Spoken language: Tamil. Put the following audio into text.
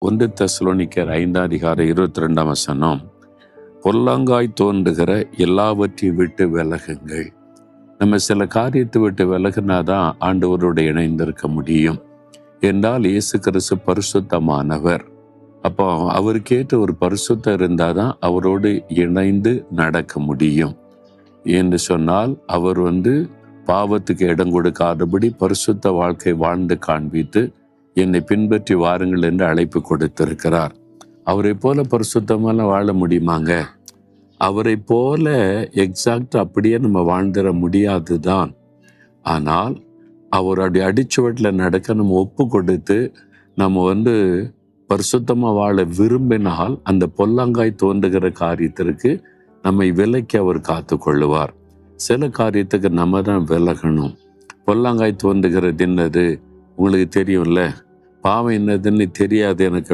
1 தெசலோனிக்கர் 5:22 பொல்லாங்காய் தோன்றுகிற எல்லாவற்றையும் விட்டு விலகுங்கள். நம்ம சில காரியத்தை விட்டு விலகினாதான் ஆண்டவரோடு இணைந்திருக்க முடியும். என்றால் இயேசு கிறிஸ்து பரிசுத்தமானவர். அப்போ அவருக்கேற்ற ஒரு பரிசுத்தம் இருந்தாதான் அவரோடு இணைந்து நடக்க முடியும். என்று சொன்னால் அவர் பாவத்துக்கு இடம் கொடுக்காதபடி பரிசுத்த வாழ்க்கை வாழ்ந்து காண்பித்து என்னை பின்பற்றி வாருங்கள் என்று அழைப்பு கொடுத்திருக்கிறார். அவரை போல பரிசுத்தமெல்லாம் வாழ முடியுமாங்க? அவரை போல எக்ஸாக்ட் அப்படியே நம்ம வாழ்ந்துட முடியாதுதான். ஆனால் அவருடைய அடிச்சுவட்டில் நடக்க நம்ம ஒப்பு கொடுத்து நம்ம பரிசுத்தமாக வாழ விரும்பினால் அந்த பொல்லாங்காய் தோன்றுகிற காரியத்திற்கு நம்மை விலக்கி அவர் காத்து கொள்ளுவார். சில காரியத்துக்கு நம்ம தான் விலகணும். பொல்லாங்காய் தோன்றுகிறது என்னது உங்களுக்கு தெரியும்ல, பாவம் என்னதுன்னு தெரியாது எனக்கு